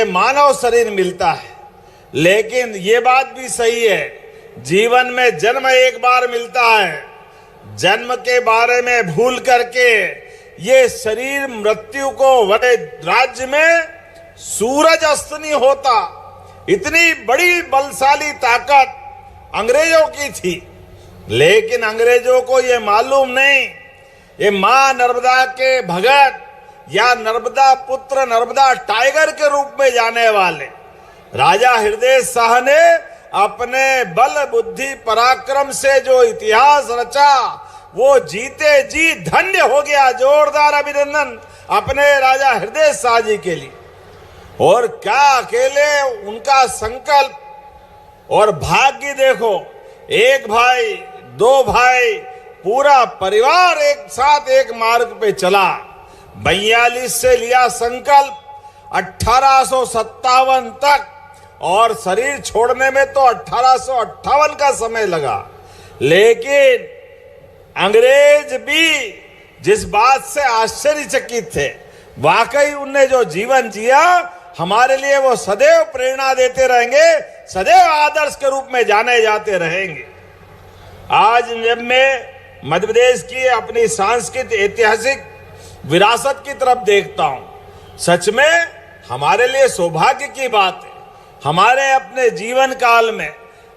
मानव शरीर मिलता है, लेकिन ये बात भी सही है, जीवन में जन्म एक बार मिलता है। जन्म के बारे में भूल करके ये शरीर मृत्यु को बड़े राज्य में सूरज अस्त नहीं होता। इतनी बड़ी बलशाली ताकत अंग्रेजों की थी, लेकिन अंग्रेजों को ये मालूम नहीं, ये मां नर्मदा के भगत या नर्मदा पुत्र, नर्मदा टाइगर के रूप में जाने वाले राजा हृदय शाह ने अपने बल बुद्धि पराक्रम से जो इतिहास रचा, वो जीते जी धन्य हो गया। जोरदार अभिनंदन अपने राजा हृदय शाह जी के लिए। और क्या अकेले उनका संकल्प और भाग्य देखो, एक भाई, दो भाई, पूरा परिवार एक साथ एक मार्ग पे चला। 42 से लिया संकल्प 1857 तक, और शरीर छोड़ने में तो 1858 का समय लगा। लेकिन अंग्रेज भी जिस बात से आश्चर्यचकित थे, वाकई उनने जो जीवन जिया हमारे लिए वो सदैव प्रेरणा देते रहेंगे, सदैव आदर्श के रूप में जाने जाते रहेंगे। आज जब मैं मध्य प्रदेश की अपनी सांस्कृतिक ऐतिहासिक विरासत की तरफ देखता हूं, सच में हमारे लिए सौभाग्य की बात है। हमारे अपने जीवन काल में,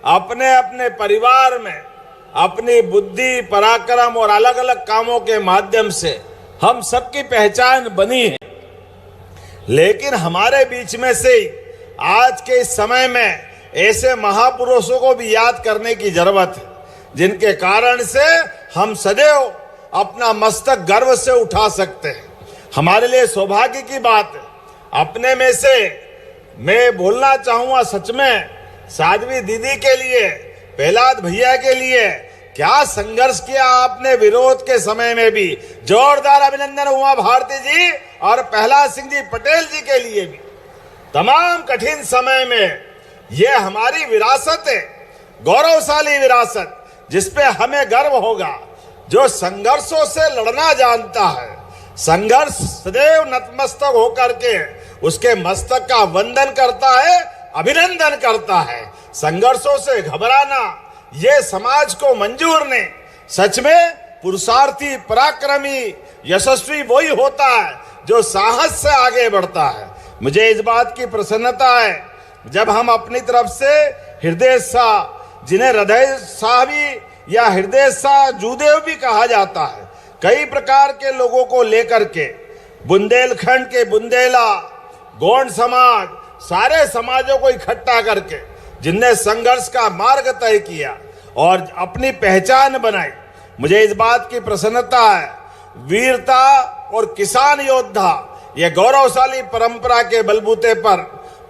अपने अपने परिवार में, अपनी बुद्धि पराक्रम और अलग अलग कामों के माध्यम से हम सबकी पहचान बनी है। लेकिन हमारे बीच में से आज के इस समय में ऐसे महापुरुषों को भी याद करने की जरूरत है, जिनके कारण से हम सदैव अपना मस्तक गर्व से उठा सकते हैं। हमारे लिए सौभाग्य की बात है। अपने में से मैं बोलना चाहूंगा, सच में साध्वी दीदी के लिए, प्रहलाद भैया के लिए क्या संघर्ष किया आपने विरोध के समय में भी। जोरदार अभिनंदन उमा भारती जी और प्रहलाद सिंह जी पटेल जी के लिए भी। तमाम कठिन समय में ये हमारी विरासत है, गौरवशाली विरासत, जिसपे हमें गर्व होगा। जो संघर्षों से लड़ना जानता है, संघर्ष सदैव नतमस्तक होकर के उसके मस्तक का वंदन करता है, अभिनंदन करता है। संघर्षों से घबराना ये समाज को मंजूर नहीं। सच में पुरुषार्थी, पराक्रमी, यशस्वी वही होता है जो साहस से आगे बढ़ता है। मुझे इस बात की प्रसन्नता है जब हम अपनी तरफ से हृदय शाह, जिन्हें हृदय शाह भी या हृदय शाह जूदेव भी कहा जाता है, कई प्रकार के लोगों को लेकर के बुंदेलखंड के बुंदेला, गोंड समाज, सारे समाजों को इकट्ठा करके जिनने संघर्ष का मार्ग तय किया और अपनी पहचान बनाई, मुझे इस बात की प्रसन्नता है। वीरता और किसान योद्धा ये गौरवशाली परंपरा के बलबूते पर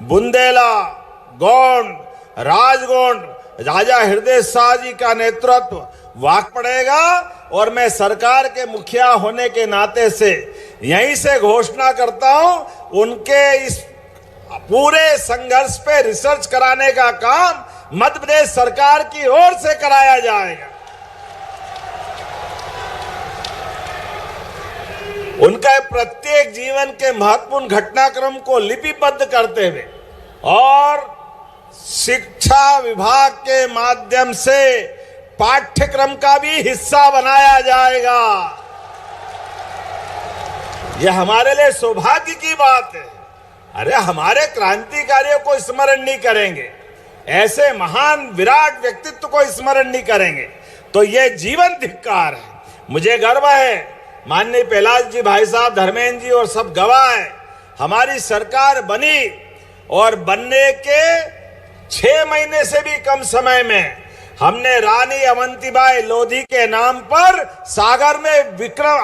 बुंदेला, गोंड, राजगोंड, राजा हृदय शाह जी का नेतृत्व वाक पड़ेगा। और मैं सरकार के मुखिया होने के नाते से यहीं से घोषणा करता हूं, उनके इस पूरे संघर्ष पे रिसर्च कराने का काम मध्य प्रदेश सरकार की ओर से कराया जाएगा। उनका प्रत्येक जीवन के महत्वपूर्ण घटनाक्रम को लिपिबद्ध करते हुए और शिक्षा विभाग के माध्यम से पाठ्यक्रम का भी हिस्सा बनाया जाएगा। यह हमारे लिए सौभाग्य की बात है। अरे हमारे क्रांतिकारियों को स्मरण नहीं करेंगे, ऐसे महान विराट व्यक्तित्व को स्मरण नहीं करेंगे, तो यह जीवन धिक्कार है। मुझे गर्व है, माननीय प्रहलाद जी, भाई साहब धर्मेंद्र जी और सब गवाह है, हमारी सरकार बनी और बनने के 6 महीने से भी कम समय में हमने रानी अवंतीबाई लोधी के नाम पर सागर में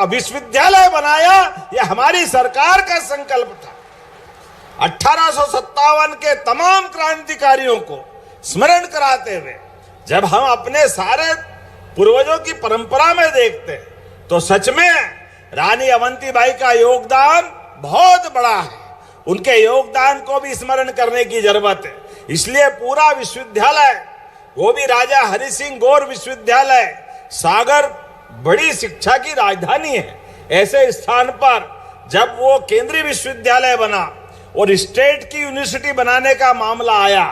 विश्वविद्यालय बनाया। यह हमारी सरकार का संकल्प था। 1857 के तमाम क्रांतिकारियों को स्मरण कराते हुए जब हम अपने सारे पूर्वजों की परंपरा में देखते हैं, तो सच में रानी अवंतीबाई का योगदान बहुत बड़ा है। उनके योगदान को भी स्मरण करने की जरूरत है। इसलिए पूरा विश्वविद्यालय, वो भी राजा हरि सिंह गौर विश्वविद्यालय, सागर बड़ी शिक्षा की राजधानी है। ऐसे स्थान पर जब वो केंद्रीय विश्वविद्यालय बना, और स्टेट की यूनिवर्सिटी बनाने का मामला आया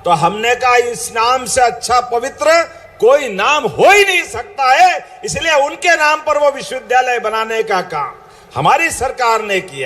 तो हमने कहा इस नाम से अच्छा पवित्र कोई नाम हो ही नहीं सकता है, इसलिए उनके नाम पर वो विश्वविद्यालय बनाने का काम हमारी सरकार ने किया।